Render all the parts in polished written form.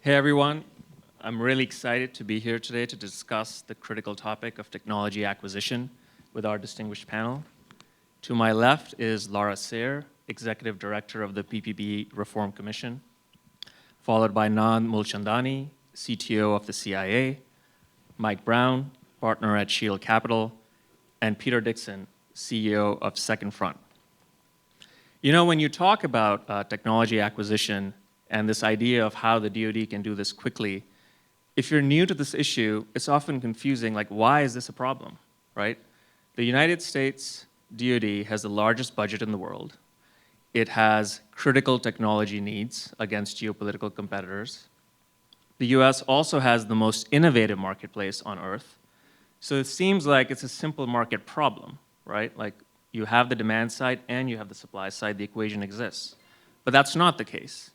Hey everyone, I'm really excited to be here today to discuss the critical topic of technology acquisition with our distinguished panel. To my left is Lara Sayer, Executive Director of the PPBE Reform Commission, followed by Nand Mulchandani, CTO of the CIA, Mike Brown, partner at Shield Capital, and Peter Dixon, CEO of Second Front. You know, when you talk about technology acquisition and this idea of how the DoD can do this quickly, if you're new to this issue, it's often confusing, like, why is this a problem, right? The United States DoD has the largest budget in the world. It has critical technology needs against geopolitical competitors. The US also has the most innovative marketplace on Earth. So it seems like it's a simple market problem, right? Like, you have the demand side and you have the supply side, the equation exists. But that's not the case.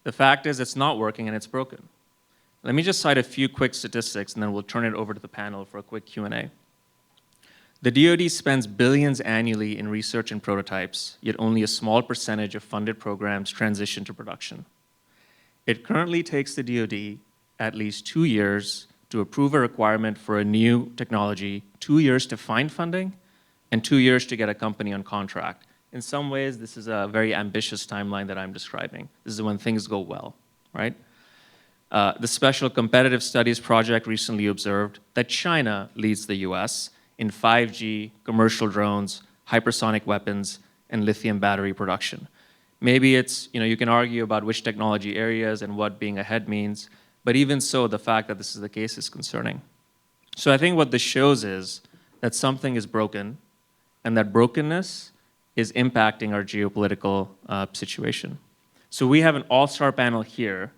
The fact is it's not working and it's broken. Let me just cite a few quick statistics and then we'll turn it over to the panel for a quick Q&A. The DoD spends billions annually in research and prototypes, yet only a small percentage of funded programs transition to production. It currently takes the DoD at least 2 years to approve a requirement for a new technology, 2 years to find funding, and 2 years to get a company on contract. In some ways, this is a very ambitious timeline that I'm describing. This is when things go well, right? The Special Competitive Studies Project recently observed that China leads the US in 5G, commercial drones, hypersonic weapons, and lithium battery production. Maybe it's, you can argue about which technology areas and what being ahead means, but even so, the fact that this is the case is concerning. So I think what this shows is that something is broken, and that brokenness is impacting our geopolitical situation. So we have an all-star panel here.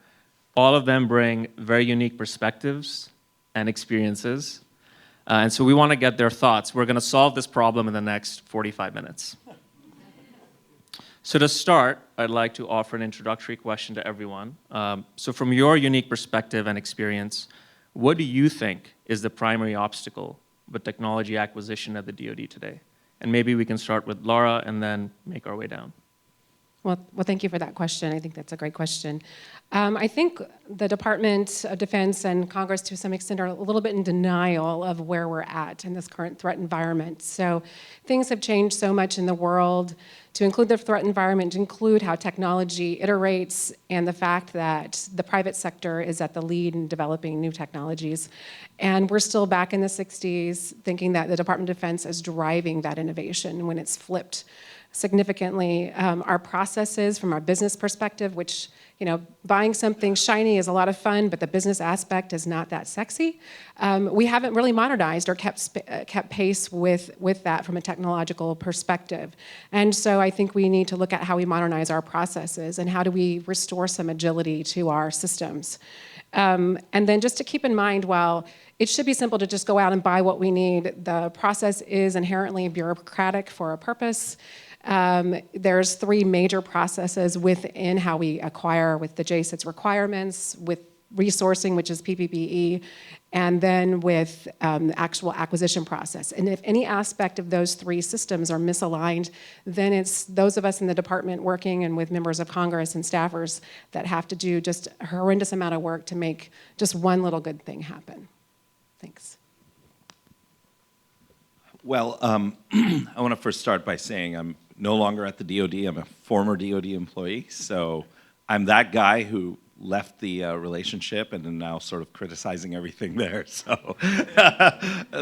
All of them bring very unique perspectives and experiences. And so we want to get their thoughts. We're going to solve this problem in the next 45 minutes. So to start, I'd like to offer an introductory question to everyone. So from your unique perspective and experience, what do you think is the primary obstacle with technology acquisition at the DoD today? And maybe we can start with Lara and then make our way down. Well, thank you for that question. I think that's a great question. I think the Department of Defense and Congress, to some extent, are a little bit in denial of where we're at in this current threat environment. So things have changed so much in the world, to include the threat environment, to include how technology iterates, and the fact that the private sector is at the lead in developing new technologies. And we're still back in the 60s, thinking that the Department of Defense is driving that innovation when it's flipped significantly. Our processes from our business perspective, which, buying something shiny is a lot of fun, but the business aspect is not that sexy. We haven't really modernized or kept pace with that from a technological perspective. And so I think we need to look at how we modernize our processes and how do we restore some agility to our systems. And then just to keep in mind, while it should be simple to just go out and buy what we need, the process is inherently bureaucratic for a purpose. There's 3 major processes within how we acquire with the JSIT's requirements, with resourcing, which is PPBE, and then with the actual acquisition process. And if any aspect of those 3 systems are misaligned, then it's those of us in the department working and with members of Congress and staffers that have to do just a horrendous amount of work to make just one little good thing happen. Thanks. Well, I want to first start by saying I'm no longer at the DoD. I'm a former DoD employee, so I'm that guy who left the relationship and am now sort of criticizing everything there. So,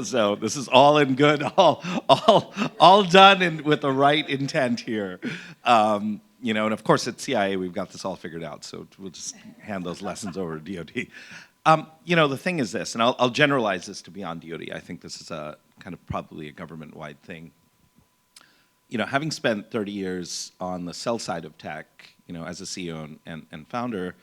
so this is all in good, all done and with the right intent here. And of course at CIA we've got this all figured out, so we'll just hand those lessons over to DoD. The thing is this, and I'll generalize this to beyond DoD. I think this is a kind of probably a government-wide thing. Having spent 30 years on the sell side of tech, as a CEO and founder,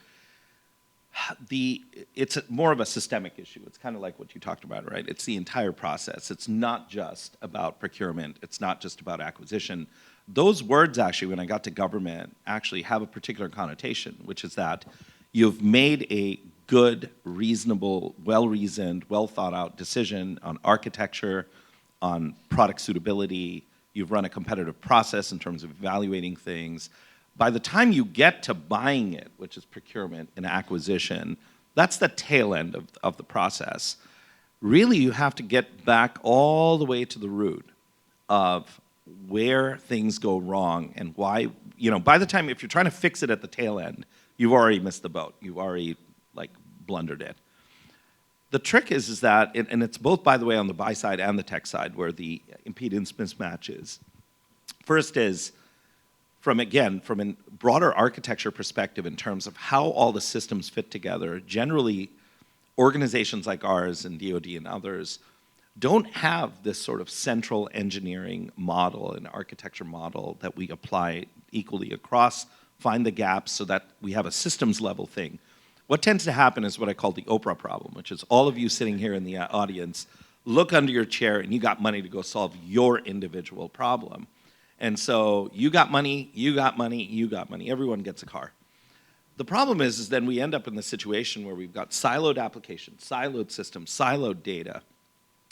it's more of a systemic issue. It's kind of like what you talked about, right? It's the entire process. It's not just about procurement. It's not just about acquisition. Those words actually, when I got to government, actually have a particular connotation, which is that you've made a good, reasonable, well-reasoned, well-thought-out decision on architecture, on product suitability. You've run a competitive process in terms of evaluating things. By the time you get to buying it, which is procurement and acquisition, that's the tail end of the process. Really, you have to get back all the way to the root of where things go wrong and why, by the time, if you're trying to fix it at the tail end, you've already missed the boat. You've already, blundered it. The trick is that, and it's both, by the way, on the buy side and the tech side, where the impedance mismatch is. First is, from a broader architecture perspective in terms of how all the systems fit together, generally, organizations like ours and DoD and others don't have this sort of central engineering model and architecture model that we apply equally across, find the gaps so that we have a systems level thing. What tends to happen is what I call the Oprah problem, which is all of you sitting here in the audience look under your chair and you got money to go solve your individual problem. And so you got money, you got money, you got money. Everyone gets a car. The problem is then we end up in the situation where we've got siloed applications, siloed systems, siloed data.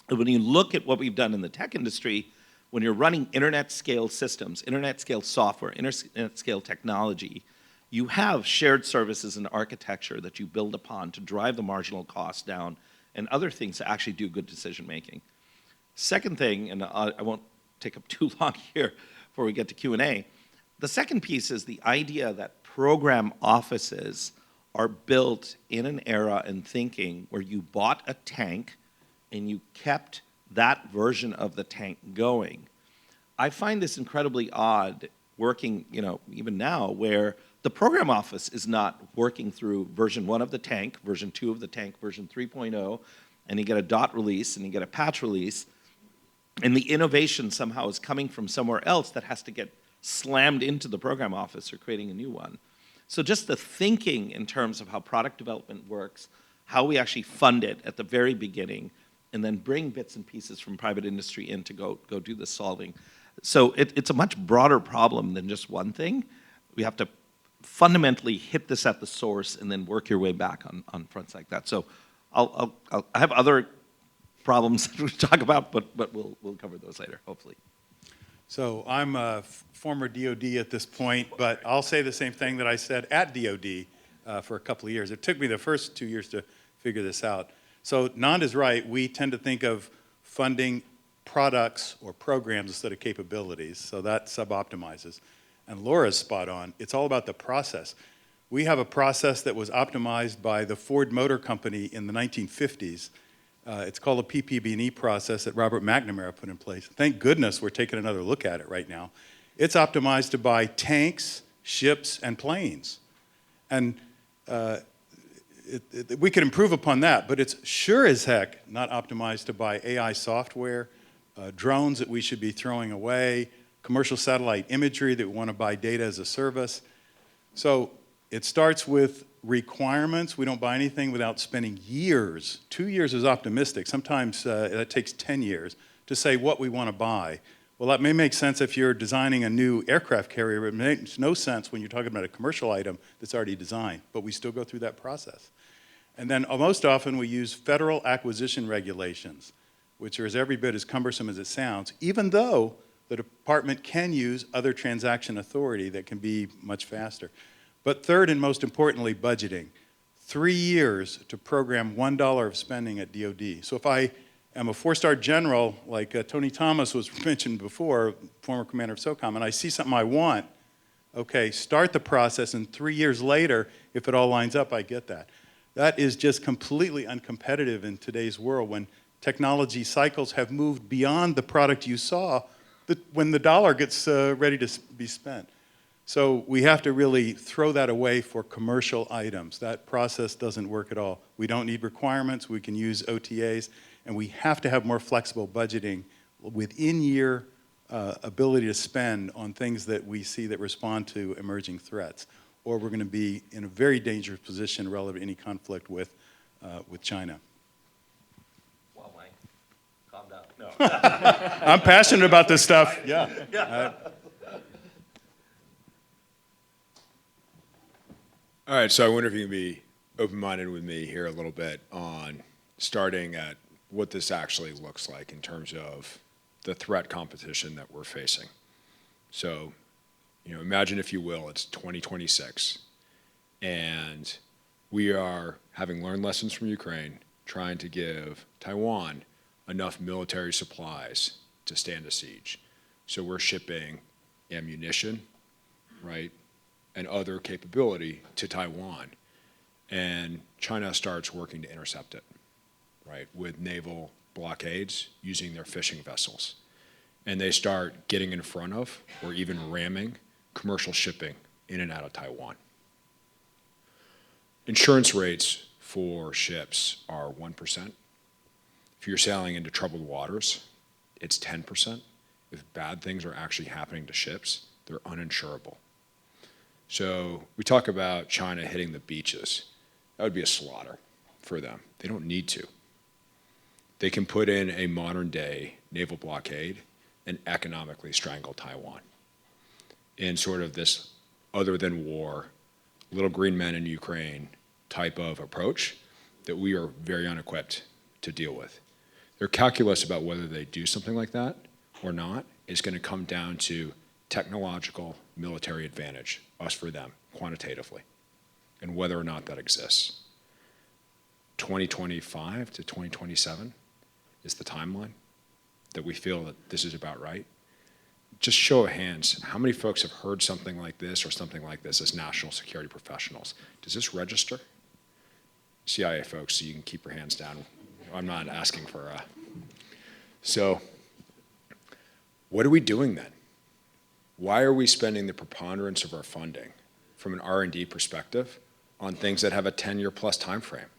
And when you look at what we've done in the tech industry, when you're running internet scale systems, internet scale software, internet scale technology, you have shared services and architecture that you build upon to drive the marginal cost down and other things to actually do good decision making. Second thing, and I won't take up too long here before we get to Q&A, the second piece is the idea that program offices are built in an era and thinking where you bought a tank and you kept that version of the tank going. I find this incredibly odd working, even now, where the program office is not working through version 1 of the tank, version 2 of the tank, version 3.0, and you get a dot release and you get a patch release, and the innovation somehow is coming from somewhere else that has to get slammed into the program office or creating a new one. So just the thinking in terms of how product development works, how we actually fund it at the very beginning, and then bring bits and pieces from private industry in to go do the solving. So it's a much broader problem than just one thing. We have to fundamentally hit this at the source and then work your way back on fronts like that. So I have other problems to talk about, but we'll cover those later, hopefully. So I'm a former DOD at this point, but I'll say the same thing that I said at DOD for a couple of years. It took me the first 2 years to figure this out. So Nand is right. We tend to think of funding products or programs instead of capabilities, so that sub-optimizes. And Laura's spot on. It's all about the process. We have a process that was optimized by the Ford Motor Company in the 1950s. It's called the PPBE process that Robert McNamara put in place. Thank goodness we're taking another look at it right now. It's optimized to buy tanks, ships, and planes. And we could improve upon that, but it's sure as heck not optimized to buy AI software, drones that we should be throwing away, commercial satellite imagery that we want to buy data as a service. So it starts with requirements. We don't buy anything without spending years. 2 years is optimistic. Sometimes that takes 10 years to say what we want to buy. Well, that may make sense if you're designing a new aircraft carrier, but it makes no sense when you're talking about a commercial item that's already designed, but we still go through that process. And then most often we use federal acquisition regulations, which are every bit as cumbersome as it sounds, even though the department can use other transaction authority that can be much faster. But third and most importantly, budgeting. 3 years to program $1 of spending at DoD. So if I am a 4-star general, like Tony Thomas was mentioned before, former commander of SOCOM, and I see something I want, okay, start the process, and 3 years later, if it all lines up, I get that. That is just completely uncompetitive in today's world when technology cycles have moved beyond the product you saw when the dollar gets ready to be spent. So we have to really throw that away for commercial items. That process doesn't work at all. We don't need requirements. We can use OTAs. And we have to have more flexible budgeting within year ability to spend on things that we see that respond to emerging threats. Or we're going to be in a very dangerous position relative to any conflict with China. Wow, Mike, calm down. No. I'm passionate about this stuff. Yeah. All right, so I wonder if you can be open-minded with me here a little bit on starting at what this actually looks like in terms of the threat competition that we're facing. So Imagine, if you will, it's 2026, and we are, having learned lessons from Ukraine, trying to give Taiwan enough military supplies to stand a siege. So we're shipping ammunition, right, and other capability to Taiwan. And China starts working to intercept it, right, with naval blockades using their fishing vessels. And they start getting in front of or even ramming commercial shipping in and out of Taiwan. Insurance rates for ships are 1%. If you're sailing into troubled waters, it's 10%. If bad things are actually happening to ships, they're uninsurable. So we talk about China hitting the beaches. That would be a slaughter for them. They don't need to. They can put in a modern day naval blockade and economically strangle Taiwan in sort of this other than war, little green men in Ukraine type of approach that we are very unequipped to deal with. Their calculus about whether they do something like that or not is going to come down to technological military advantage, us for them, quantitatively, and whether or not that exists. 2025 to 2027 is the timeline that we feel that this is about right. Just show of hands, how many folks have heard something like this or something like this as national security professionals? Does this register? CIA folks, so you can keep your hands down. I'm not asking for So what are we doing then? Why are we spending the preponderance of our funding from an R&D perspective on things that have a 10-year plus time frame?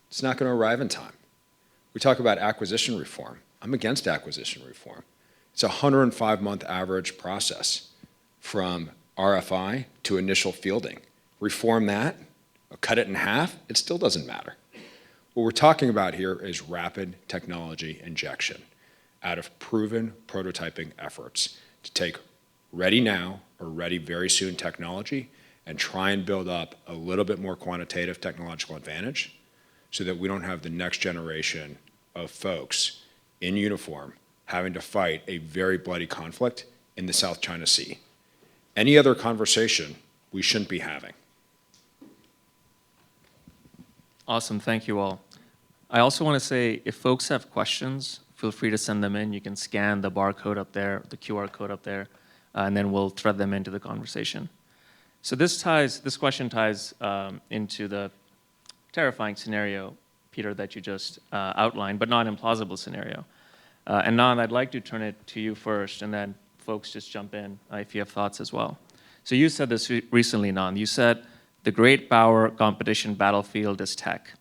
It's not going to arrive in time. We talk about acquisition reform. I'm against acquisition reform. It's a 105-month average process from RFI to initial fielding. Reform that, or cut it in half, it still doesn't matter. What we're talking about here is rapid technology injection out of proven prototyping efforts to take ready now or ready very soon technology and try and build up a little bit more quantitative technological advantage so that we don't have the next generation of folks in uniform having to fight a very bloody conflict in the South China Sea. Any other conversation we shouldn't be having. Awesome, thank you all. I also want to say, if folks have questions, feel free to send them in. You can scan the barcode up there, the QR code up there, and then we'll thread them into the conversation. So this question ties into the terrifying scenario, Peter, that you just outlined, but not an implausible scenario. And Nand, I'd like to turn it to you first, and then folks just jump in if you have thoughts as well. So you said this recently, Nand. You said the great power competition battlefield is tech.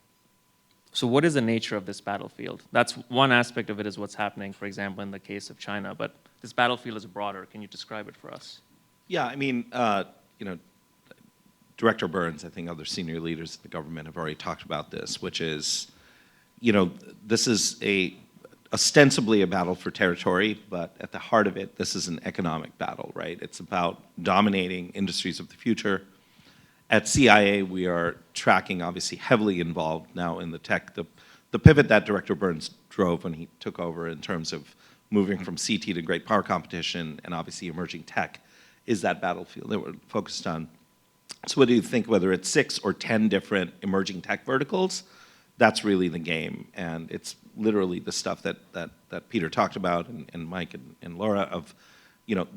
So what is the nature of this battlefield? That's one aspect of it, is what's happening, for example, in the case of China, but this battlefield is broader. Can you describe it for us? Yeah, I mean, Director Burns, I think other senior leaders of the government have already talked about this, which is, this is ostensibly a battle for territory, but at the heart of it, this is an economic battle, right? It's about dominating industries of the future. At CIA, we are tracking, obviously heavily involved now in the tech. The pivot that Director Burns drove when he took over in terms of moving from CT to great power competition and obviously emerging tech is that battlefield that we're focused on. So what do you think, whether it's 6 or 10 different emerging tech verticals? That's really the game, and it's literally the stuff that Peter talked about and Mike and Laura of,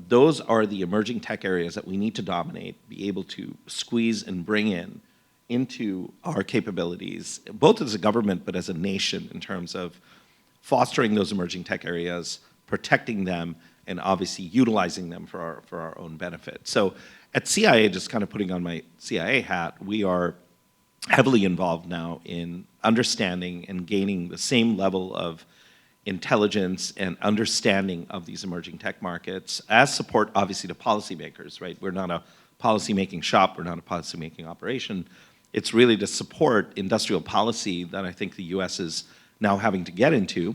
those are the emerging tech areas that we need to dominate, be able to squeeze and bring into our capabilities, both as a government but as a nation, in terms of fostering those emerging tech areas, protecting them, and obviously utilizing them for our own benefit. So at CIA, just kind of putting on my CIA hat, we are heavily involved now in understanding and gaining the same level of intelligence and understanding of these emerging tech markets as support, obviously, to policymakers, right? We're not a policymaking shop, we're not a policymaking operation. It's really to support industrial policy that I think the US is now having to get into.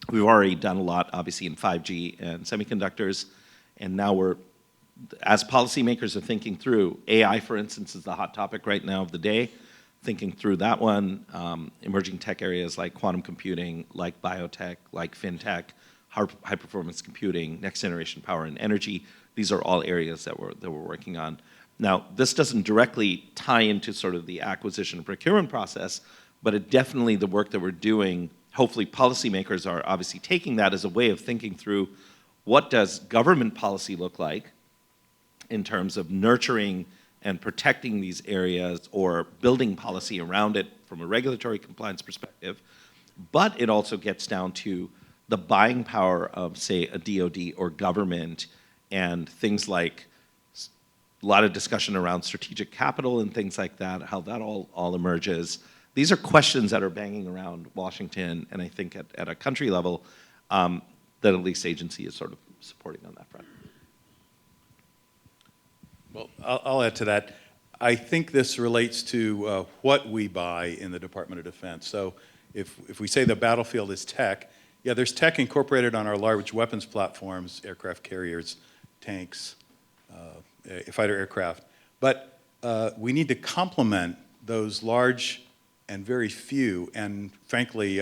We've already done a lot, obviously, in 5G and semiconductors, and now we're, as policymakers are thinking through, AI, for instance, is the hot topic right now of the day, thinking through that one, emerging tech areas like quantum computing, like biotech, like fintech, high-performance computing, next-generation power and energy. These are all areas that we're working on. Now, this doesn't directly tie into sort of the acquisition and procurement process, but it definitely, the work that we're doing, hopefully policymakers are obviously taking that as a way of thinking through what does government policy look like in terms of nurturing and protecting these areas or building policy around it from a regulatory compliance perspective. But it also gets down to the buying power of, say, a DoD or government, and things like a lot of discussion around strategic capital and things like that, how that all emerges. These are questions that are banging around Washington, and I think at a country level, that at least agency is sort of supporting on that front. Well, I'll add to that. I think this relates to what we buy in the Department of Defense. So if we say the battlefield is tech, yeah, there's tech incorporated on our large weapons platforms, aircraft carriers, tanks, fighter aircraft. But we need to complement those large and very few, and frankly,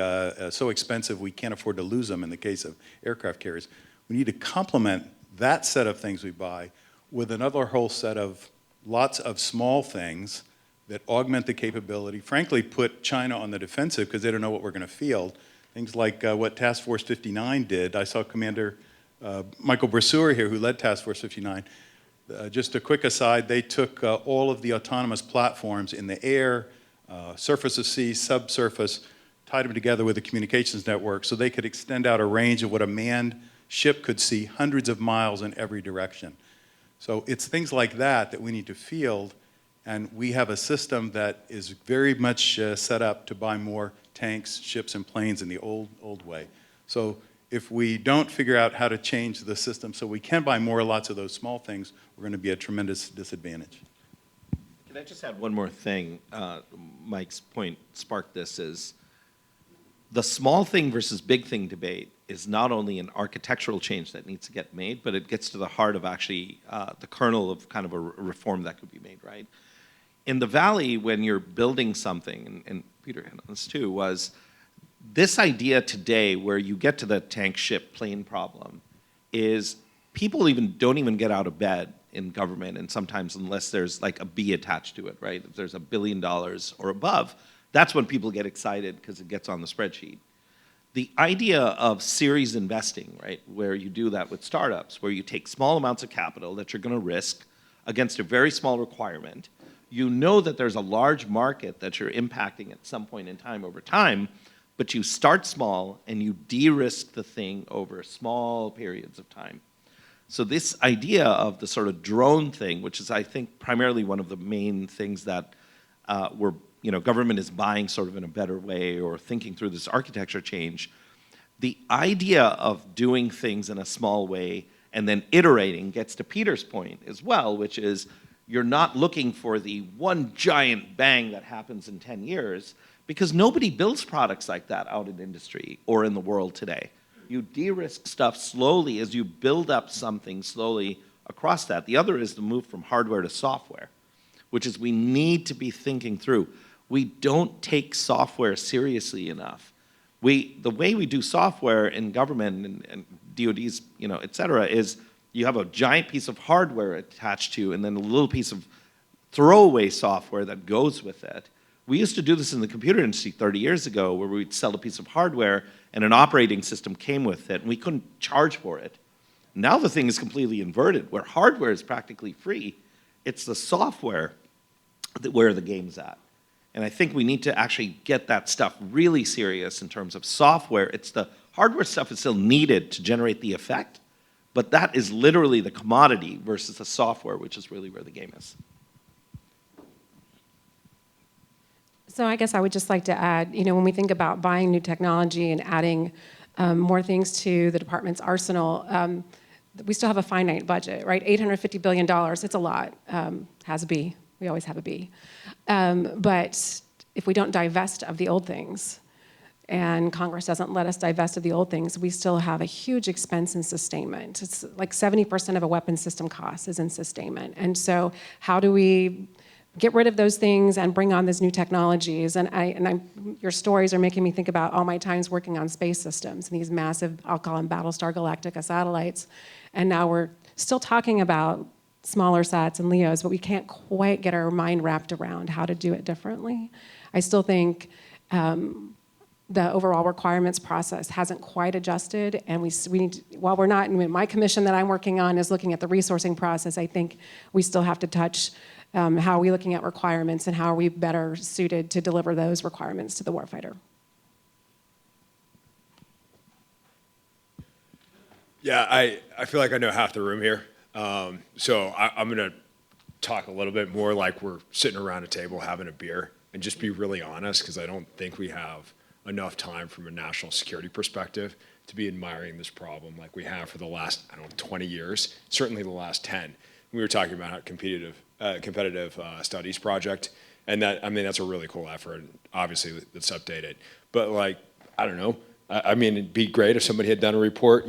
so expensive we can't afford to lose them in the case of aircraft carriers. We need to complement that set of things we buy with another whole set of lots of small things that augment the capability, frankly put China on the defensive because they don't know what we're going to field. Things like what Task Force 59 did. I saw Commander Michael Brasseur here, who led Task Force 59. Just a quick aside, they took all of the autonomous platforms in the air, surface of sea, subsurface, tied them together with a communications network so they could extend out a range of what a manned ship could see hundreds of miles in every direction. So it's things like that that we need to field, and we have a system that is very much set up to buy more tanks, ships, and planes in the old way. So if we don't figure out how to change the system so we can buy more lots of those small things, we're going to be at a tremendous disadvantage. Can I just add one more thing? Mike's point sparked this, is the small thing versus big thing debate is not only an architectural change that needs to get made, but it gets to the heart of actually the kernel of kind of a reform that could be made, right? In the Valley, when you're building something, and Peter had on this too, was this idea today where you get to the tank, ship, plane problem is people don't even get out of bed in government, and sometimes unless there's like a B attached to it, right? If there's $1 billion or above, that's when people get excited because it gets on the spreadsheet. The idea of series investing, right, where you do that with startups, where you take small amounts of capital that you're going to risk against a very small requirement, you know that there's a large market that you're impacting at some point in time over time, but you start small and you de-risk the thing over small periods of time. So this idea of the sort of drone thing, which is, I think, primarily one of the main things that government is buying sort of in a better way or thinking through this architecture change, the idea of doing things in a small way and then iterating gets to Peter's point as well, which is you're not looking for the one giant bang that happens in 10 years because nobody builds products like that out in industry or in the world today. You de-risk stuff slowly as you build up something slowly across that. The other is the move from hardware to software, which is we need to be thinking through. We don't take software seriously enough. The way we do software in government and DoDs, et cetera, is you have a giant piece of hardware attached to and then a little piece of throwaway software that goes with it. We used to do this in the computer industry 30 years ago where we'd sell a piece of hardware and an operating system came with it and we couldn't charge for it. Now the thing is completely inverted where hardware is practically free. It's the software where the game's at. And I think we need to actually get that stuff really serious in terms of software. It's the hardware stuff is still needed to generate the effect, but that is literally the commodity versus the software, which is really where the game is. So I guess I would just like to add, when we think about buying new technology and adding more things to the department's arsenal, we still have a finite budget, right? $850 billion, it's a lot, has a B. We always have a B. But if we don't divest of the old things, and Congress doesn't let us divest of the old things, we still have a huge expense in sustainment. It's like 70% of a weapons system cost is in sustainment. And so how do we get rid of those things and bring on these new technologies. Your stories are making me think about all my times working on space systems and these massive, I'll call them Battlestar Galactica satellites. And now we're still talking about smaller sats and LEOs, but we can't quite get our mind wrapped around how to do it differently. I still think the overall requirements process hasn't quite adjusted, and we need to, while we're not, my commission that I'm working on is looking at the resourcing process. I think we still have to touch how are we looking at requirements and how are we better suited to deliver those requirements to the warfighter. Yeah, I feel like I know half the room here. So I'm going to talk a little bit more like we're sitting around a table having a beer and just be really honest, because I don't think we have enough time from a national security perspective to be admiring this problem like we have for the last, 20 years, certainly the last 10. We were talking about how competitive studies project, and that's a really cool effort. Obviously, let's update it. But I don't know. It'd be great if somebody had done a report,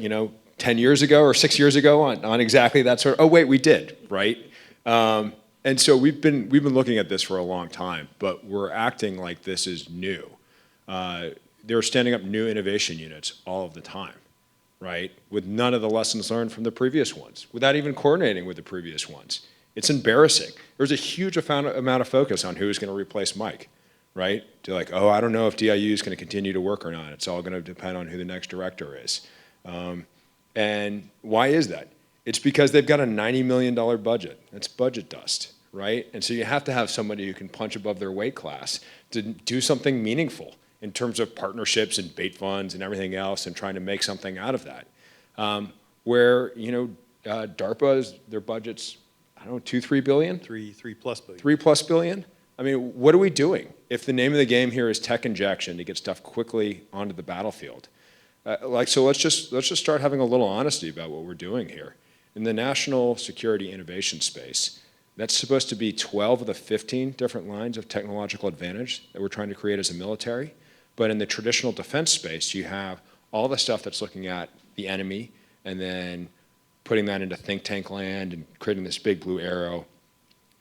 10 years ago or 6 years ago on exactly that sort of, oh wait, we did, right? And so we've been looking at this for a long time, but we're acting like this is new. They're standing up new innovation units all of the time, right? With none of the lessons learned from the previous ones, without even coordinating with the previous ones. It's embarrassing. There's a huge amount of focus on who's going to replace Mike, right? To I don't know if DIU is going to continue to work or not. It's all going to depend on who the next director is. And why is that? It's because they've got a $90 million budget. That's budget dust, right? And so you have to have somebody who can punch above their weight class to do something meaningful in terms of partnerships and bait funds and everything else and trying to make something out of that. DARPA's, their budget's, $2-3 billion? Three plus billion. $3+ billion? What are we doing if the name of the game here is tech injection to get stuff quickly onto the battlefield? So let's just start having a little honesty about what we're doing here. In the national security innovation space, that's supposed to be 12 of the 15 different lines of technological advantage that we're trying to create as a military. But in the traditional defense space, you have all the stuff that's looking at the enemy and then putting that into think tank land and creating this big blue arrow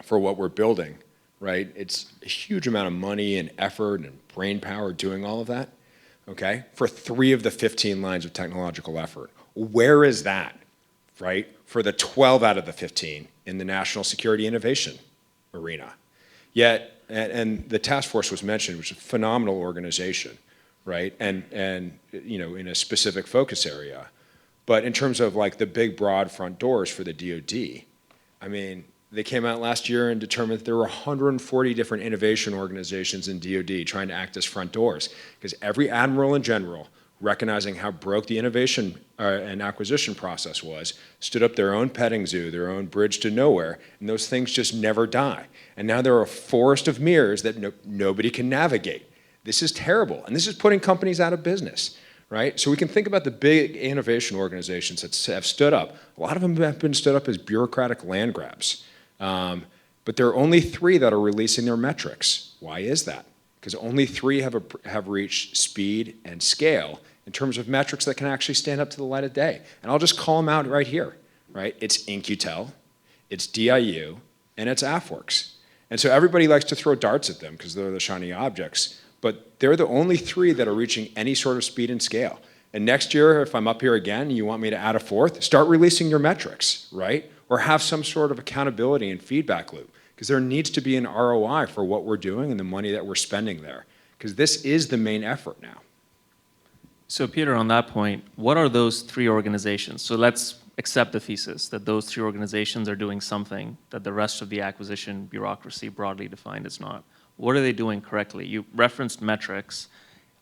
for what we're building, right? It's a huge amount of money and effort and brain power doing all of that, okay, for 3 of the 15 lines of technological effort. Where is that, right, for the 12 out of the 15 in the national security innovation arena? Yet, and the task force was mentioned, which is a phenomenal organization, right, and in a specific focus area. But in terms of the big, broad front doors for the DoD, they came out last year and determined that there were 140 different innovation organizations in DoD trying to act as front doors, because every admiral and general, recognizing how broke the innovation and acquisition process was, stood up their own petting zoo, their own bridge to nowhere, and those things just never die. And now they're a forest of mirrors that nobody can navigate. This is terrible, and this is putting companies out of business, right? So we can think about the big innovation organizations that have stood up. A lot of them have been stood up as bureaucratic land grabs. But there are only 3 that are releasing their metrics. Why is that? Because only 3 have reached speed and scale in terms of metrics that can actually stand up to the light of day. And I'll just call them out right here, right? It's InQtel, it's DIU, and it's AFWERX. And so everybody likes to throw darts at them because they're the shiny objects, but they're the only 3 that are reaching any sort of speed and scale. And next year, if I'm up here again and you want me to add a 4th, start releasing your metrics, right? Or have some sort of accountability and feedback loop, because there needs to be an ROI for what we're doing and the money that we're spending there, because this is the main effort now. So Peter, on that point, what are those 3 organizations? So let's accept the thesis that those 3 organizations are doing something that the rest of the acquisition bureaucracy, broadly defined, is not. What are they doing correctly? You referenced metrics.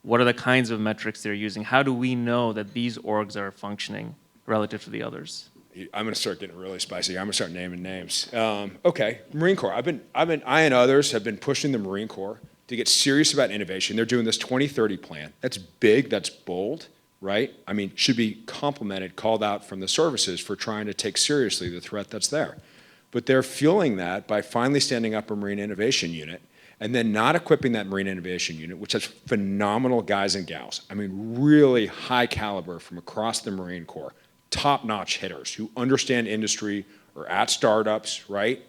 What are the kinds of metrics they're using? How do we know that these orgs are functioning relative to the others? I'm going to start getting really spicy. I'm going to start naming names. Okay, Marine Corps. I and others have been pushing the Marine Corps to get serious about innovation. They're doing this 2030 plan. That's big, that's bold, right? Should be complimented, called out from the services for trying to take seriously the threat that's there. But they're fueling that by finally standing up a Marine Innovation Unit and then not equipping that Marine Innovation Unit, which has phenomenal guys and gals. Really high caliber from across the Marine Corps. Top-notch hitters who understand industry or at startups, right?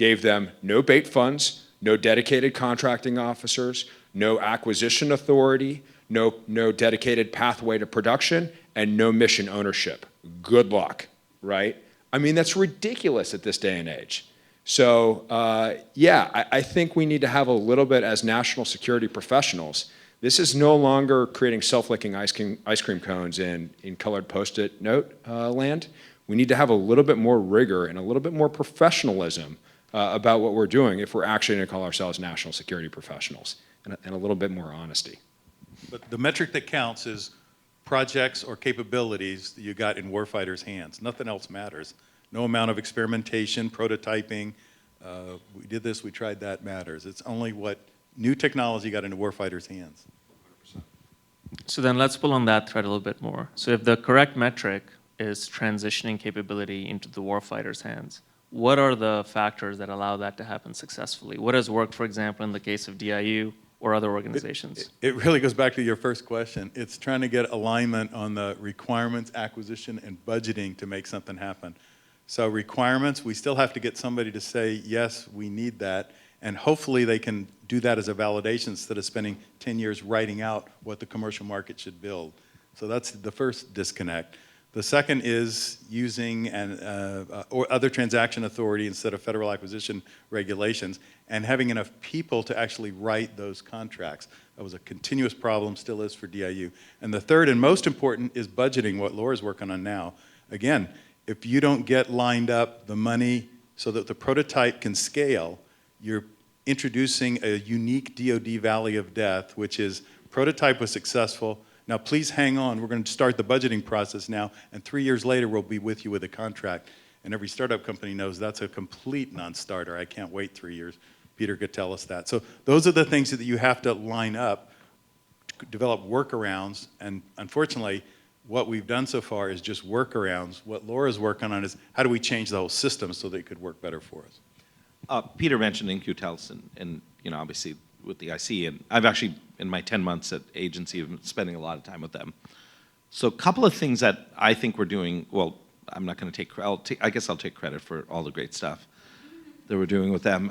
gave them no bait funds, no dedicated contracting officers, no acquisition authority, no dedicated pathway to production, and no mission ownership. Good luck, right? I mean, that's ridiculous at this day and age. So yeah, I think we need to have a little bit as national security professionals. This is no longer creating self-licking ice cream cones in colored Post-it note land. We need to have a little bit more rigor and a little bit more professionalism about what we're doing if we're actually going to call ourselves national security professionals, and a little bit more honesty. But the metric that counts is projects or capabilities that you got in warfighters' hands. Nothing else matters. No amount of experimentation, prototyping, we did this, we tried that matters. It's only what new technology got into warfighters' hands. So then let's pull on that thread a little bit more. So if the correct metric is transitioning capability into the warfighter's hands, what are the factors that allow that to happen successfully? What has worked, for example, in the case of DIU or other organizations? It really goes back to your first question. It's trying to get alignment on the requirements, acquisition, and budgeting to make something happen. So requirements, we still have to get somebody to say, yes, we need that, and hopefully they can do that as a validation instead of spending 10 years writing out what the commercial market should build. So that's the first disconnect. The second is using or other transaction authority instead of federal acquisition regulations, and having enough people to actually write those contracts. That was a continuous problem, still is for DIU. And the third and most important is budgeting, what Laura's working on now. Again, if you don't get lined up the money so that the prototype can scale, you're introducing a unique DoD valley of death, which is prototype was successful. Now please hang on, we're going to start the budgeting process now, and 3 years later we'll be with you with a contract. And every startup company knows that's a complete non-starter. I can't wait 3 years. Peter could tell us that. So those are the things that you have to line up, develop workarounds, and unfortunately, what we've done so far is just workarounds. What Laura's working on is how do we change the whole system so that it could work better for us? Peter mentioned InQtels and obviously with the IC, and I've actually, in my 10 months at agency, been spending a lot of time with them. So a couple of things that I think we're doing, well, I'm not going to I guess I'll take credit for all the great stuff that we're doing with them.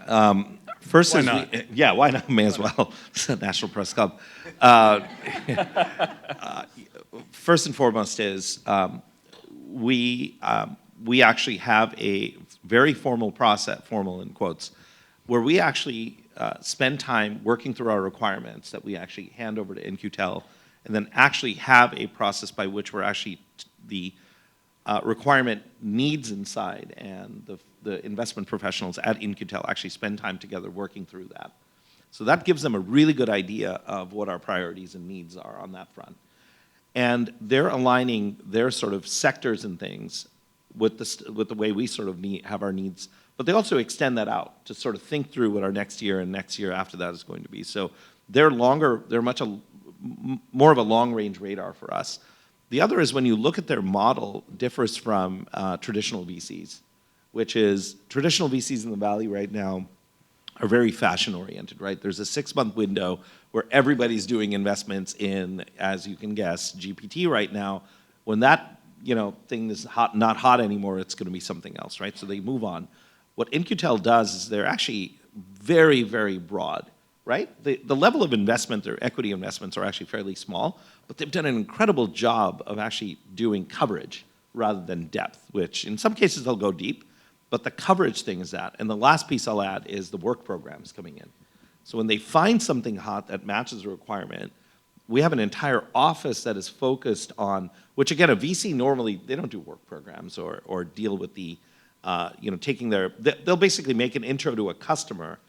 First Why is, not? yeah, why not? May as well. It's a National Press Club. First and foremost is we actually have a very formal process, formal in quotes, where we actually spend time working through our requirements that we actually hand over to InQtel, and then actually have a process by which we're actually the requirement needs inside, and the investment professionals at InQtel actually spend time together working through that. So that gives them a really good idea of what our priorities and needs are on that front. And they're aligning their sort of sectors and things with the way we sort of have our needs, but they also extend that out to sort of think through what our next year and next year after that is going to be. So they're much more of a long-range radar for us. The other is when you look at their model, differs from traditional VCs, which is traditional VCs in the Valley right now are very fashion-oriented, right? There's a 6-month window where everybody's doing investments in, as you can guess, GPT right now. When that thing is not hot anymore, it's going to be something else, right? So they move on. What InQtel does is they're actually very, very broad, right? The level of investment, their equity investments are actually fairly small, but they've done an incredible job of actually doing coverage rather than depth, which in some cases they'll go deep, but the coverage thing is that. And the last piece I'll add is the work programs coming in. So when they find something hot that matches the requirement, we have an entire office that is focused on, which again, a VC normally, they don't do work programs or deal with the, they'll basically make an intro to a customer,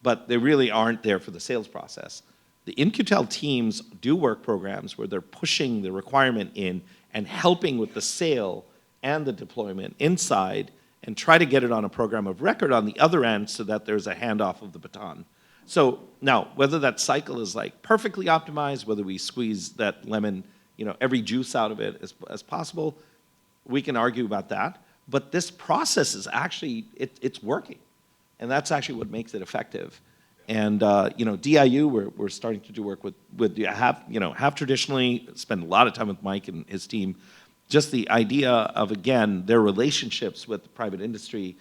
but they really aren't there for the sales process. The InQtel teams do work programs where they're pushing the requirement in and helping with the sale and the deployment inside, and try to get it on a program of record on the other end so that there's a handoff of the baton. So now, whether that cycle is like perfectly optimized, whether we squeeze that lemon, every juice out of it as possible, we can argue about that. But this process is actually, it's working. And that's actually what makes it effective. And DIU, we're starting to do work with have traditionally spent a lot of time with Mike and his team. Just the idea of, again, their relationships with the private industry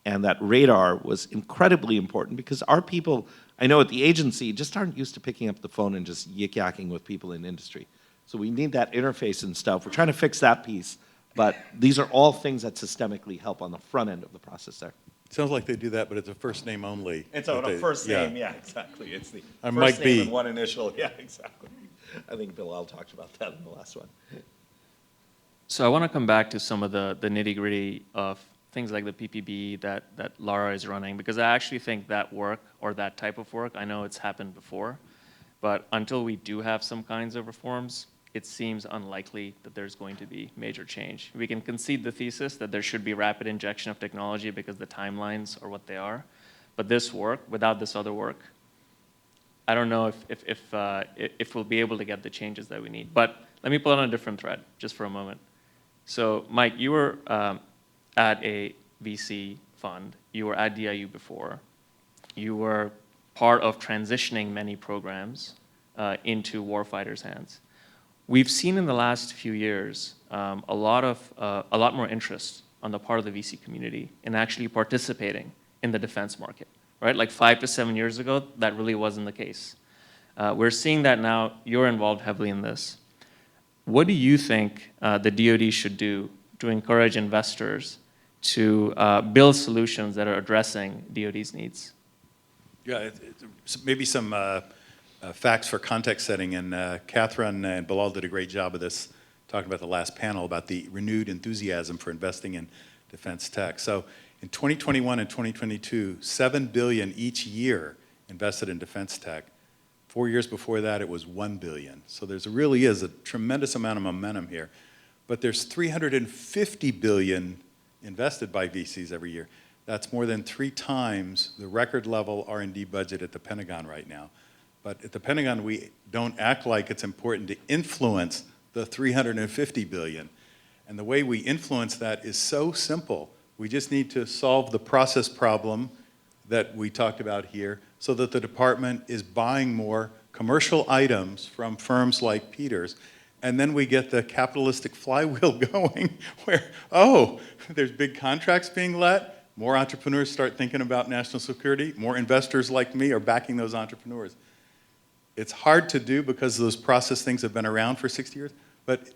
and that radar was incredibly important because our people, I know at the agency, just aren't used to picking up the phone and just yik-yakking with people in industry. So we need that interface and stuff. We're trying to fix that piece, but these are all things that systemically help on the front end of the process there. Sounds like they do that, but it's a first name only. It's on a first name, yeah, exactly. It's the I'm first Mike name B. and one initial, yeah, exactly. I think Bilal talked about that in the last one. So I want to come back to some of the nitty-gritty of things like the PPBE that Lara is running, because I actually think that work, or that type of work, I know it's happened before, but until we do have some kinds of reforms, it seems unlikely that there's going to be major change. We can concede the thesis that there should be rapid injection of technology because the timelines are what they are, but this work, without this other work, I don't know if we'll be able to get the changes that we need. But let me pull on a different thread just for a moment. So Mike, you were at a VC fund. You were at DIU before. You were part of transitioning many programs into warfighters' hands. We've seen in the last few years a lot more interest on the part of the VC community in actually participating in the defense market, right? Like 5 to 7 years ago, that really wasn't the case. We're seeing that now. You're involved heavily in this. What do you think the DoD should do to encourage investors to build solutions that are addressing DoD's needs? Yeah, maybe some facts for context setting, and Catherine and Bilal did a great job of this, talking about the last panel about the renewed enthusiasm for investing in defense tech. So in 2021 and 2022, $7 billion each year invested in defense tech. 4 years before that, it was $1 billion. So there really is a tremendous amount of momentum here. But there's $350 billion invested by VCs every year. That's more than 3 times the record level R&D budget at the Pentagon right now. But at the Pentagon, we don't act like it's important to influence the $350 billion. And the way we influence that is so simple. We just need to solve the process problem that we talked about here so that the department is buying more commercial items from firms like Peters. And then we get the capitalistic flywheel going where, oh, there's big contracts being let, more entrepreneurs start thinking about national security, more investors like me are backing those entrepreneurs. It's hard to do because those process things have been around for 60 years, but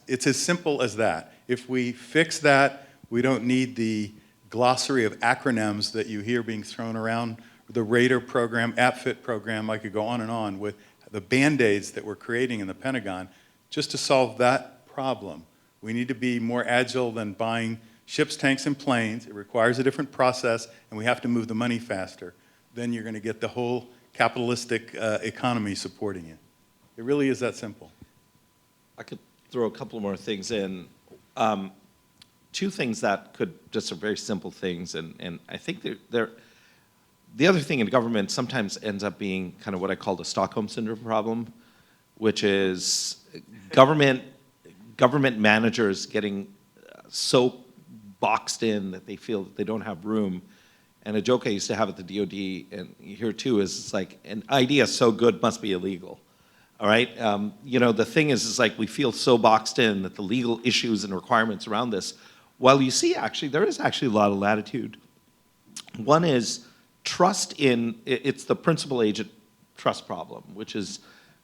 it's as simple as that. If we fix that, we don't need the glossary of acronyms that you hear being thrown around, the Raider program, APFIT program, I could go on with the Band-Aids that we're creating in the Pentagon just to solve that problem. We need to be more agile than buying ships, tanks, and planes. It requires a different process, and we have to move the money faster. Then you're going to get the whole capitalistic economy supporting it. It really is that simple. I could throw a couple more things in. 2 things that could just are very simple things, and I think they're the other thing in government sometimes ends up being kind of what I call the Stockholm Syndrome problem, which is government managers getting so boxed in that they feel that they don't have room. And a joke I used to have at the DoD, and here too, is it's like an idea so good must be illegal. All right, the thing is like we feel so boxed in that the legal issues and requirements around this. While you see actually there is actually a lot of latitude. One is trust in it's the principal agent trust problem, which is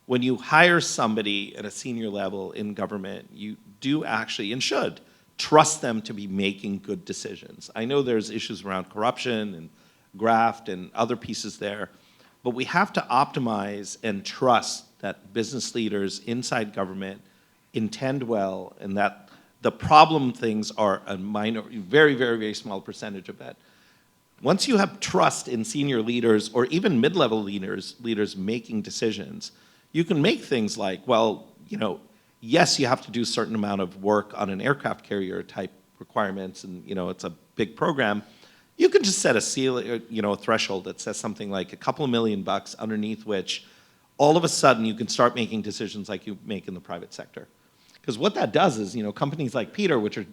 when you hire somebody at a senior level in government, you do actually and should trust them to be making good decisions. I know there's issues around corruption and graft and other pieces there, but we have to optimize and trust that business leaders inside government intend well and that the problem things are a minor, very, very, very small percentage of that. Once you have trust in senior leaders or even mid-level leaders making decisions, you can make things like, well, yes, you have to do a certain amount of work on an aircraft carrier type requirements, and it's a big program. You can just set a ceiling, a threshold that says something like a couple of $1 million underneath which, all of a sudden, you can start making decisions like you make in the private sector. Because what that does is, companies like Peter, which are,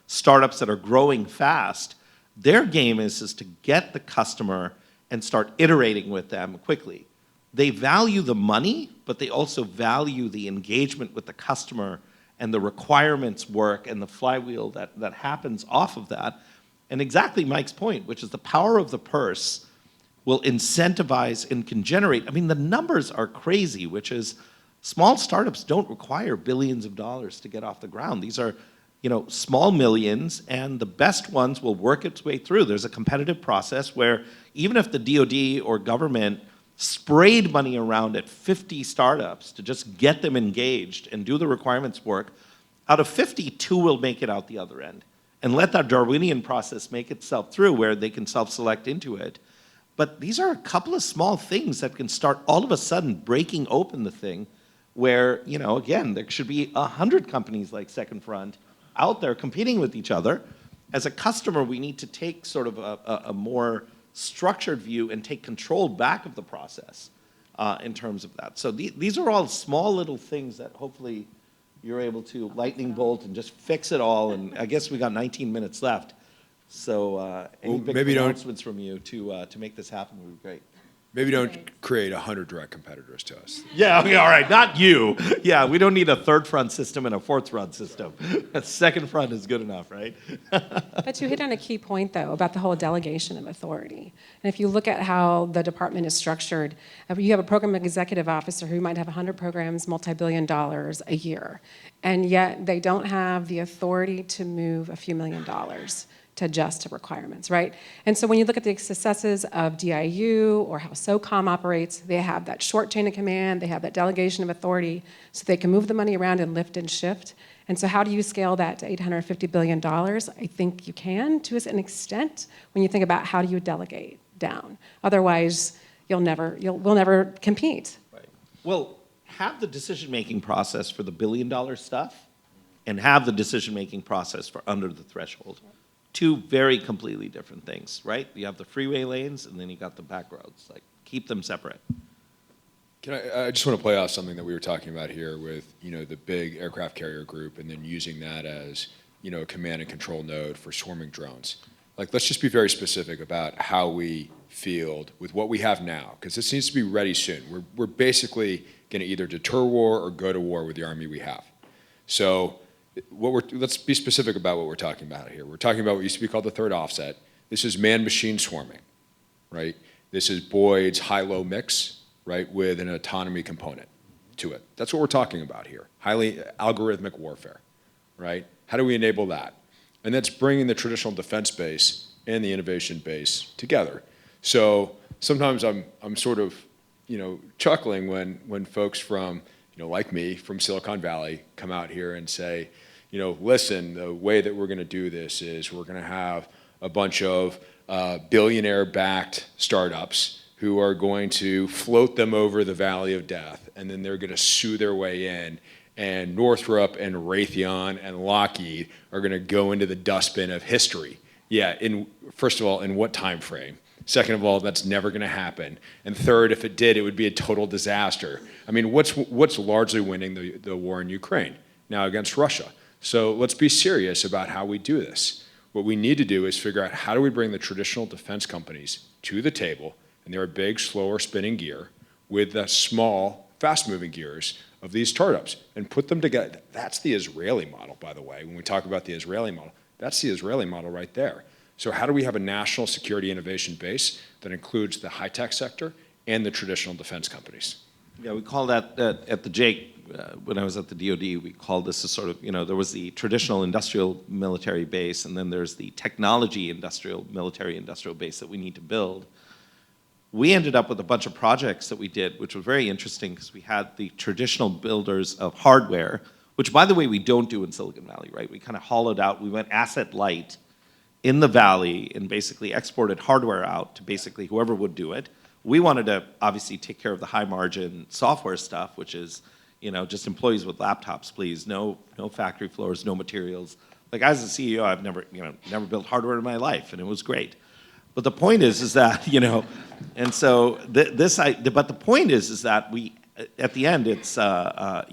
startups that are growing fast, their game is to get the customer and start iterating with them quickly. They value the money, but they also value the engagement with the customer and the requirements work and the flywheel that happens off of that. And exactly Mike's point, which is the power of the purse will incentivize and can generate. I mean, the numbers are crazy, which is small startups don't require billions of dollars to get off the ground. These are, small millions, and the best ones will work its way through. There's a competitive process where even if the DoD or government sprayed money around at 50 startups to just get them engaged and do the requirements work, out of 50, 2 will make it out the other end. And let that Darwinian process make itself through where they can self-select into it. But these are a couple of small things that can start all of a sudden breaking open the thing where, again, there should be 100 companies like Second Front out there competing with each other. As a customer, we need to take sort of a more structured view and take control back of the process in terms of that. So these are all small little things that hopefully you're able to lightning bolt and just fix it all. And I guess we got 19 minutes left. So any big announcements from you to make this happen would be great. Maybe don't create 100 direct competitors to us. Yeah, okay, all right, not you. Yeah, we don't need a third front system and a fourth front system. A second front is good enough, right? But you hit on a key point, though, about the whole delegation of authority. And if you look at how the department is structured, you have a program executive officer who might have 100 programs, multi-billion dollars a year, and yet they don't have the authority to move a few $1 million to adjust to requirements, right? And so when you look at the successes of DIU or how SOCOM operates, they have that short chain of command, they have that delegation of authority, so they can move the money around and lift and shift. And so how do you scale that to $850 billion? I think you can to an extent when you think about how do you delegate down. Otherwise, we'll never compete. Right. Well, have the decision-making process for the billion-dollar stuff and have the decision-making process for under the threshold. Two very completely different things, right? You have the freeway lanes, and then you got the back roads. Like, keep them separate. I just want to play off something that we were talking about here with, the big aircraft carrier group and then using that as, a command and control node for swarming drones. Like, let's just be very specific about how we field with what we have now, because this needs to be ready soon. We're basically going to either deter war or go to war with the army we have. So let's be specific about what we're talking about here. We're talking about what used to be called the third offset. This is man-machine swarming, right? This is Boyd's high-low mix, right, with an autonomy component to it. That's what we're talking about here. Highly algorithmic warfare, right? How do we enable that? And that's bringing the traditional defense base and the innovation base together. So sometimes I'm sort of, chuckling when folks from, like me, from Silicon Valley come out here and say, listen, the way that we're going to do this is we're going to have a bunch of billionaire-backed startups who are going to float them over the valley of death, and then they're going to sue their way in, and Northrop and Raytheon and Lockheed are going to go into the dustbin of history. Yeah, first of all, in what time frame? Second of all, that's never going to happen. And third, if it did, it would be a total disaster. I mean, what's largely winning the war in Ukraine now against Russia? So let's be serious about how we do this. What we need to do is figure out how do we bring the traditional defense companies to the table, and they're a big, slower spinning gear, with the small, fast-moving gears of these startups, and put them together. That's the Israeli model, by the way. When we talk about the Israeli model, that's the Israeli model right there. So how do we have a national security innovation base that includes the high-tech sector and the traditional defense companies? Yeah, we call that at the Jake, when I was at the DoD, we called this a sort of, there was the traditional industrial military base, and then there's the technology industrial military industrial base that we need to build. We ended up with a bunch of projects that we did, which was very interesting because we had the traditional builders of hardware, which, by the way, we don't do in Silicon Valley, right? We kind of hollowed out, we went asset light in the valley and basically exported hardware out to basically whoever would do it. We wanted to obviously take care of the high margin software stuff, which is, just employees with laptops, please. No factory floors, no materials. Like, as a CEO, I've never built hardware in my life, and it was great. But the point is that, and so but the point is that we, at the end, it's, there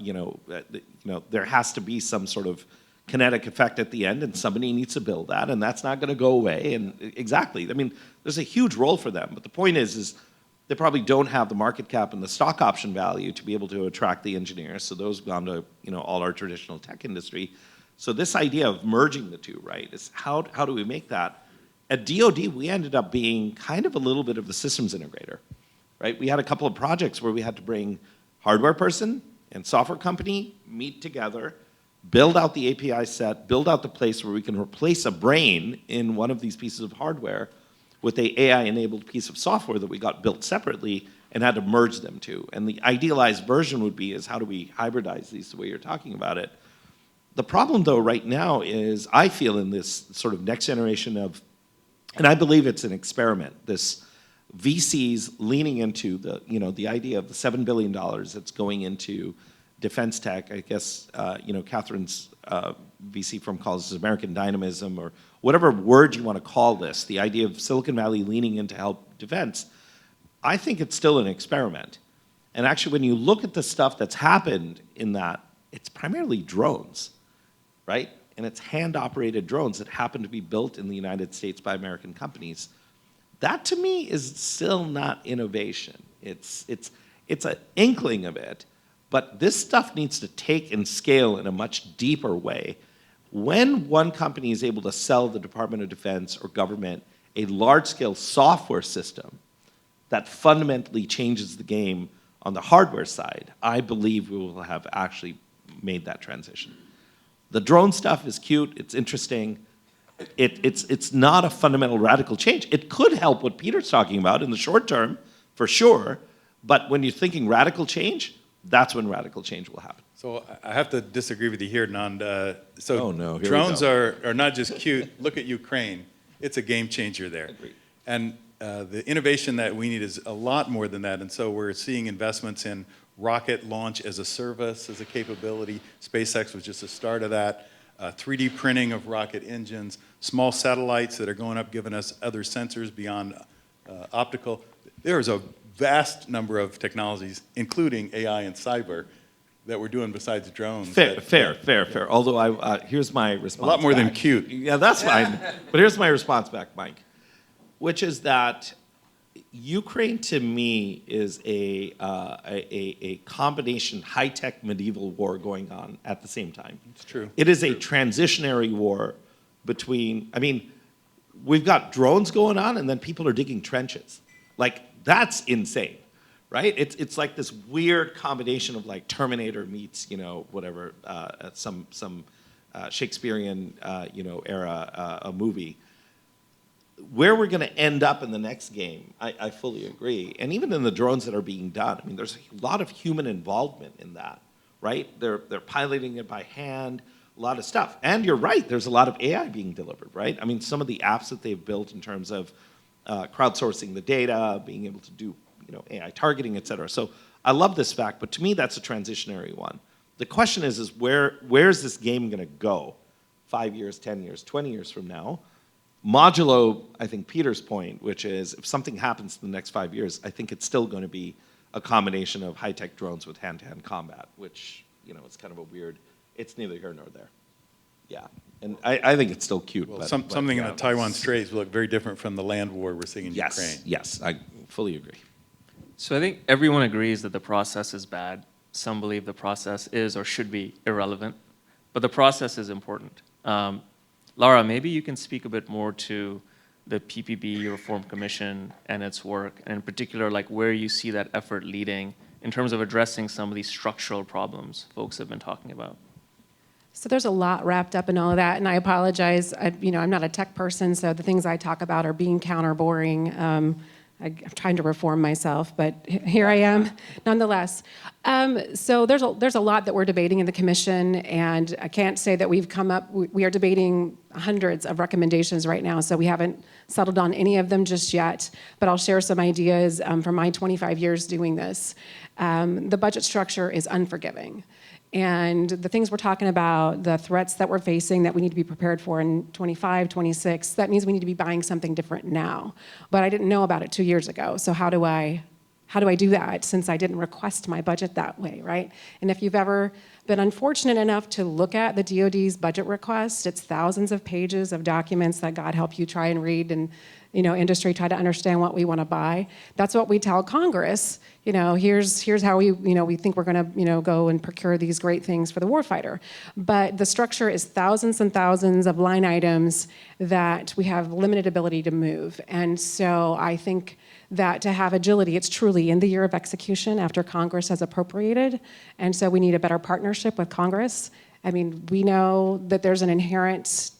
has to be some sort of kinetic effect at the end, and somebody needs to build that, and that's not going to go away. And exactly, I mean, there's a huge role for them. But the point is they probably don't have the market cap and the stock option value to be able to attract the engineers. So those have gone to, all our traditional tech industry. So this idea of merging the two, right, is how do we make that? at DoD, we ended up being kind of a little bit of the systems integrator, right? We had a couple of projects where we had to bring hardware person and software company, meet together, build out the API set, build out the place where we can replace a brain in one of these pieces of hardware with a AI-enabled piece of software that we got built separately and had to merge them to. And the idealized version would be is how do we hybridize these the way you're talking about it. The problem, though, right now is I feel in this sort of next generation of, and I believe it's an experiment, this VCs leaning into the, the idea of the $7 billion that's going into defense tech. I guess, Catherine's VC firm calls this American dynamism or whatever word you want to call this, the idea of Silicon Valley leaning in to help defense. I think it's still an experiment. And actually, when you look at the stuff that's happened in that, it's primarily drones, right? And it's hand-operated drones that happen to be built in the United States by American companies. That, to me, is still not innovation. It's an inkling of it, but this stuff needs to take and scale in a much deeper way. When one company is able to sell the Department of Defense or government a large-scale software system that fundamentally changes the game on the hardware side, I believe we will have actually made that transition. The drone stuff is cute, it's interesting. It's not a fundamental radical change. It could help what Peter's talking about in the short term, for sure, but when you're thinking radical change, that's when radical change will happen. So I have to disagree with you here, Nand. Oh, no, here we drones go. are not just cute. Look at Ukraine. It's a game changer there. Agreed. And the innovation that we need is a lot more than that. And so we're seeing investments in rocket launch as a service, as a capability. SpaceX was just the start of that. 3D printing of rocket engines, small satellites that are going up, giving us other sensors beyond optical. There is a vast number of technologies, including AI and cyber, that we're doing besides drones. Fair. Although here's my response. A lot more back. than cute. Yeah, that's fine. But here's my response back, Mike, which is that Ukraine, to me, is a combination high-tech medieval war going on at the same time. It's true. It is a transitionary war between, we've got drones going on and then people are digging trenches. Like, that's insane, right? It's like this weird combination of like Terminator meets, whatever, some Shakespearean, era, a movie. Where we're going to end up in the next game, I fully agree. And even in the drones that are being done, there's a lot of human involvement in that, right? They're piloting it by hand, a lot of stuff. And you're right, there's a lot of AI being delivered, right? Some of the apps that they've built in terms of crowdsourcing the data, being able to do AI targeting, et cetera. So I love this fact, but to me, that's a transitionary one. The question is where's this game going to go 5 years, 10 years, 20 years from now? Modulo, I think Peter's point, which is if something happens in the next 5 years, I think it's still going to be a combination of high-tech drones with hand-to-hand combat, which, it's kind of a weird, it's neither here nor there. Yeah, and I think it's still cute. Well, but something in yeah, the Taiwan Straits will look very different from the land war we're seeing in Ukraine. Yes, I fully agree. So I think everyone agrees that the process is bad. Some believe the process is or should be irrelevant, but the process is important. Lara, maybe you can speak a bit more to the PPBE Reform Commission and its work, and in particular, like where you see that effort leading in terms of addressing some of these structural problems folks have been talking about. So there's a lot wrapped up in all of that, and I apologize. I'm not a tech person, so the things I talk about are being counter-boring. I'm trying to reform myself, but here I am, nonetheless. So there's a lot that we're debating in the commission, and I can't say that we've come up. We are debating hundreds of recommendations right now, so we haven't settled on any of them just yet. But I'll share some ideas from my 25 years doing this. The budget structure is unforgiving. And the things we're talking about, the threats that we're facing that we need to be prepared for in 25, 26, that means we need to be buying something different now. But I didn't know about it 2 years ago, so how do I do that since I didn't request my budget that way, right? And if you've ever been unfortunate enough to look at the DoD's budget request. It's thousands of pages of documents that God help you try and read, and industry try to understand what we want to buy. That's what we tell Congress. Here's how we think we're going to go and procure these great things for the warfighter. But the structure is thousands and thousands of line items that we have limited ability to move. And so I think that to have agility, it's truly in the year of execution after Congress has appropriated. And so we need a better partnership with Congress. I mean, we know that there's an inherent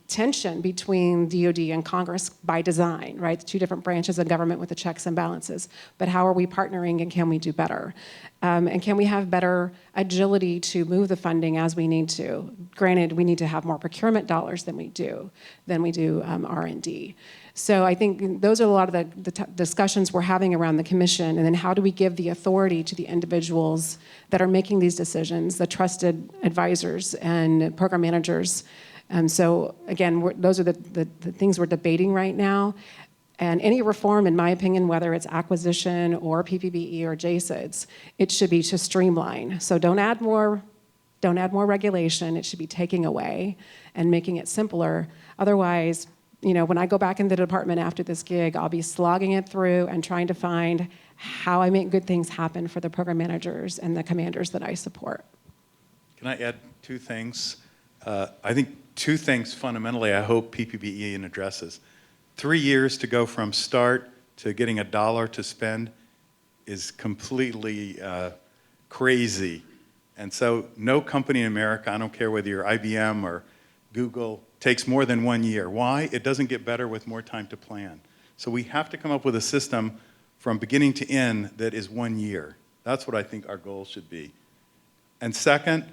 tension between DoD and Congress by design, right? The two different branches of government with the checks and balances. But how are we partnering, and can we do better? And can we have better agility to move the funding as we need to? Granted, we need to have more procurement dollars than we do R&D. So I think those are a lot of the discussions we're having around the commission, and then how do we give the authority to the individuals that are making these decisions, the trusted advisors and program managers. So again, those are the things we're debating right now. And any reform, in my opinion, whether it's acquisition or PPBE or JSIDs, it should be to streamline. So don't add more regulation. It should be taking away and making it simpler. Otherwise, when I go back in the department after this gig, I'll be slogging it through and trying to find how I make good things happen for the program managers and the commanders that I support. Can I add two things? I think two things fundamentally I hope PPBE addresses. 3 years to go from start to getting $1 to spend is completely crazy. And so no company in America, I don't care whether you're IBM or Google, takes more than 1 year. Why? It doesn't get better with more time to plan. So we have to come up with a system from beginning to end that is 1 year. That's what I think our goal should be. And second,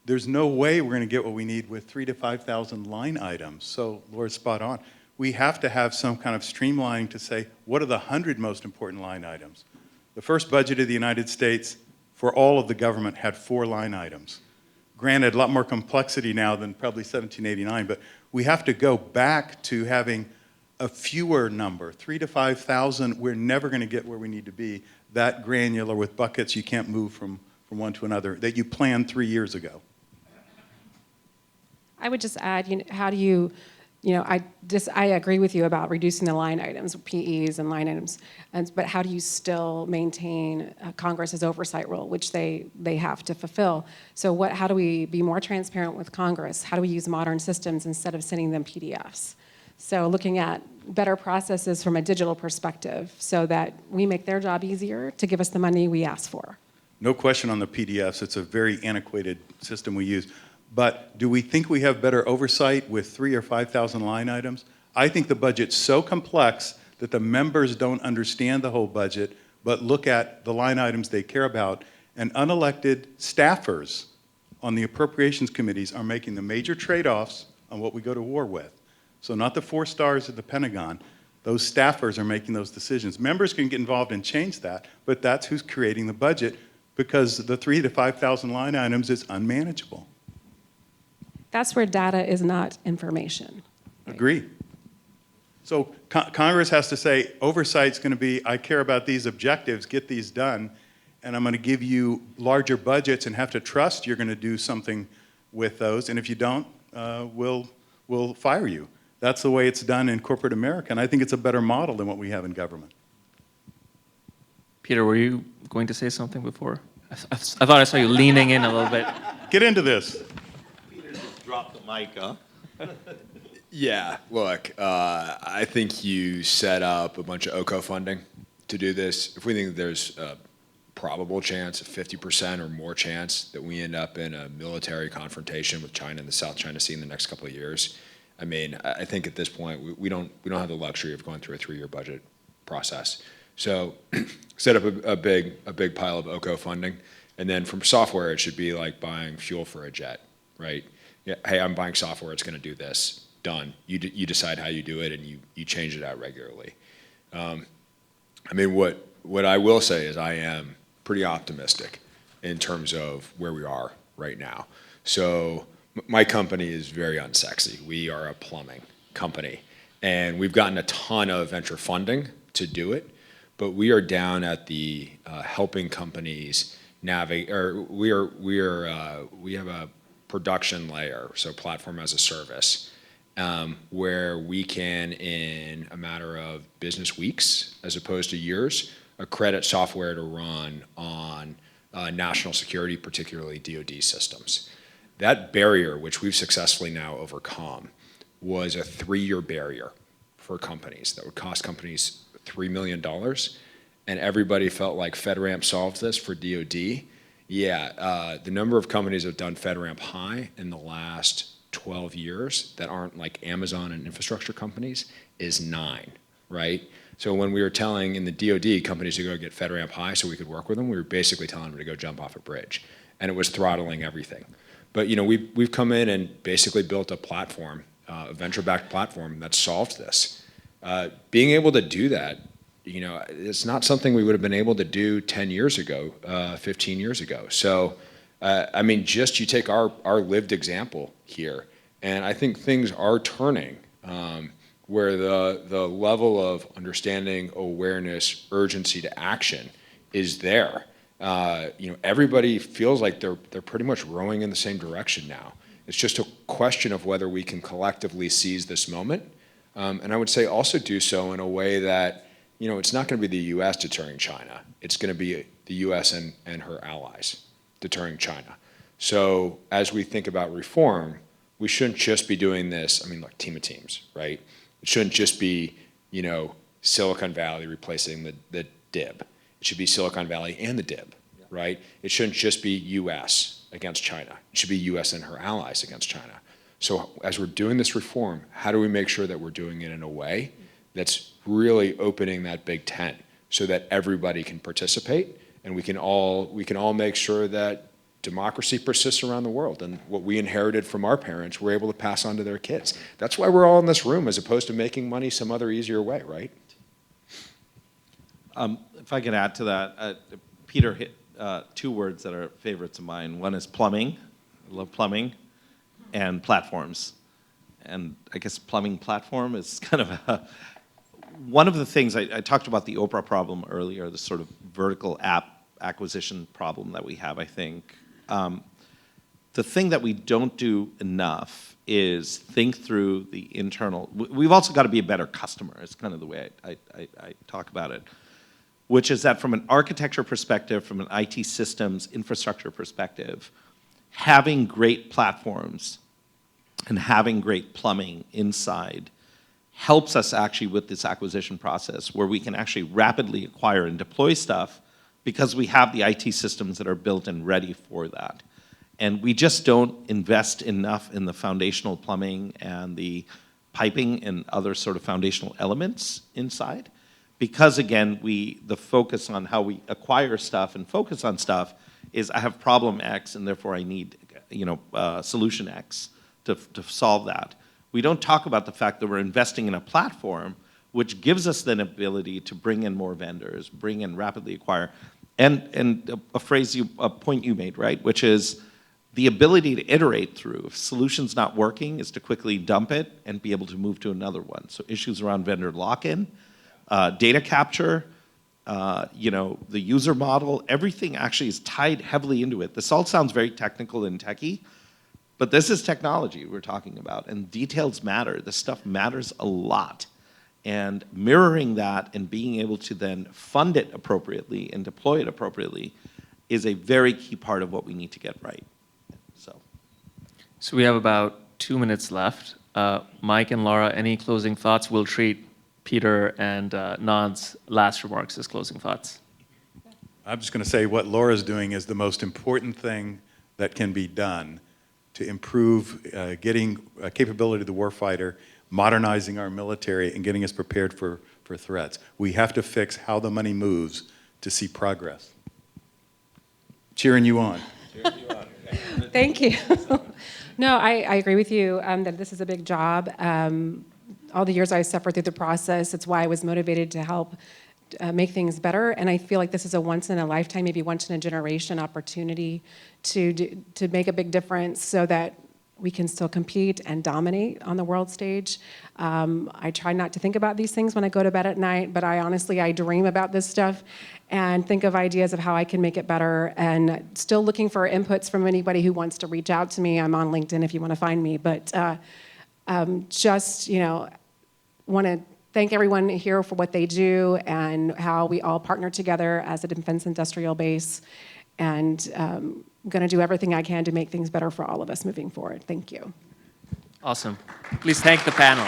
there's no way we're going to get what we need with 3,000 to 5,000 line items. So Laura's spot on. We have to have some kind of streamlining to say, what are the 100 most important line items? The first budget of the United States for all of the government had 4 line items. Granted, a lot more complexity now than probably 1789, but we have to go back to having a fewer number, 3,000 to 5,000. We're never going to get where we need to be that granular with buckets you can't move from one to another that you planned 3 years ago. I would just add, how do you, I agree with you about reducing the line items, PEs and line items, but how do you still maintain Congress's oversight role, which they have to fulfill? So how do we be more transparent with Congress? How do we use modern systems instead of sending them PDFs? So looking at better processes from a digital perspective so that we make their job easier to give us the money we ask for. No question on the PDFs. It's a very antiquated system we use. But do we think we have better oversight with 3,000 or 5,000 line items? I think the budget's so complex that the members don't understand the whole budget, but look at the line items they care about. And unelected staffers on the appropriations committees are making the major trade-offs on what we go to war with. So not the 4 stars at the Pentagon. Those staffers are making those decisions. Members can get involved and change that, but that's who's creating the budget, because the 3,000 to 5,000 line items is unmanageable. That's where data is not information. Agree. So Congress has to say, oversight's going to be, I care about these objectives, get these done, and I'm going to give you larger budgets and have to trust you're going to do something with those, and if you don't, we'll fire you. That's the way it's done in corporate America, and I think it's a better model than what we have in government. Peter, were you going to say something before? I thought I saw you leaning in a little bit. Get into this. Drop the mic, huh? Yeah, look, I think you set up a bunch of OCO funding to do this. If we think there's a probable chance, a 50% or more chance that we end up in a military confrontation with China in the South China Sea in the next couple of years, I mean, I think at this point we don't have the luxury of going through a 3-year budget process. So set up a big pile of OCO funding, and then from software it should be like buying fuel for a jet, right? Yeah, hey, I'm buying software, it's going to do this. Done. You decide how you do it, and you change it out regularly. I mean, what I will say is I am pretty optimistic in terms of where we are right now. So my company is very unsexy. We are a plumbing company, and we've gotten a ton of venture funding to do it, but we are down at the helping companies we have a production layer, so platform as a service, where we can, in a matter of business weeks, as opposed to years, accredit software to run on national security, particularly DoD systems. That barrier, which we've successfully now overcome, was a 3-year barrier for companies that would cost companies $3 million. And everybody felt like FedRAMP solved this for DoD. Yeah, the number of companies that have done FedRAMP High in the last 12 years that aren't like Amazon and infrastructure companies is 9, right? So when we were telling in the DoD companies to go get FedRAMP High so we could work with them, we were basically telling them to go jump off a bridge. And it was throttling everything. But we've come in and basically built a platform, a venture-backed platform that solved this. Being able to do that, it's not something we would have been able to do 10 years ago, 15 years ago. So, just you take our lived example here, and I think things are turning where the level of understanding, awareness, urgency to action is there. Everybody feels like they're pretty much rowing in the same direction now. It's just a question of whether we can collectively seize this moment. And I would say also do so in a way that, it's not going to be the U.S. deterring China. It's going to be the U.S. and her allies deterring China. So as we think about reform, we shouldn't just be doing this, like team of teams, right? It shouldn't just be, Silicon Valley replacing the DIB. It should be Silicon Valley and the DIB, right? It shouldn't just be U.S. against China. It should be U.S. and her allies against China. So as we're doing this reform, how do we make sure that we're doing it in a way that's really opening that big tent so that everybody can participate and we can all make sure that democracy persists around the world, and what we inherited from our parents we're able to pass on to their kids. That's why we're all in this room, as opposed to making money some other easier way, right? If I can add to that, Peter hit 2 words that are favorites of mine. One is plumbing. I love plumbing. And platforms. And I guess plumbing platform is kind of one of the things, I talked about the Oprah problem earlier, the sort of vertical app acquisition problem that we have, I think. The thing that we don't do enough is think through the internal. We've also got to be a better customer. It's kind of the way I talk about it, which is that from an architecture perspective, from an IT systems infrastructure perspective, having great platforms and having great plumbing inside helps us actually with this acquisition process, where we can actually rapidly acquire and deploy stuff because we have the IT systems that are built and ready for that. And we just don't invest enough in the foundational plumbing and the piping and other sort of foundational elements inside, because again, the focus on how we acquire stuff and focus on stuff is I have problem X and therefore I need solution X to solve that. We don't talk about the fact that we're investing in a platform which gives us the ability to bring in more vendors, bring in rapidly acquire, and a point you made, right, which is the ability to iterate through. If solution's not working, is to quickly dump it and be able to move to another one. So issues around vendor lock-in, data capture, the user model, everything actually is tied heavily into it. This all sounds very technical and techy, but this is technology we're talking about, and details matter. This stuff matters a lot. And mirroring that and being able to then fund it appropriately and deploy it appropriately is a very key part of what we need to get right. So we have about 2 minutes left. Mike and Lara, any closing thoughts? We'll treat Peter and Nand's last remarks as closing thoughts. I'm just going to say what Laura's doing is the most important thing that can be done to improve getting capability of the warfighter, modernizing our military, and getting us prepared for threats. We have to fix how the money moves to see progress. Cheering you on. Thank you. No, I agree with you that this is a big job. All the years I suffered through the process, it's why I was motivated to help make things better. And I feel like this is a once-in-a-lifetime, maybe once-in-a-generation opportunity to make a big difference so that we can still compete and dominate on the world stage. I try not to think about these things when I go to bed at night, but I dream about this stuff and think of ideas of how I can make it better, and still looking for inputs from anybody who wants to reach out to me. I'm on LinkedIn if you want to find me, but want to thank everyone here for what they do and how we all partner together as a defense industrial base, and I'm going to do everything I can to make things better for all of us moving forward. Thank you. Awesome. Please thank the panel.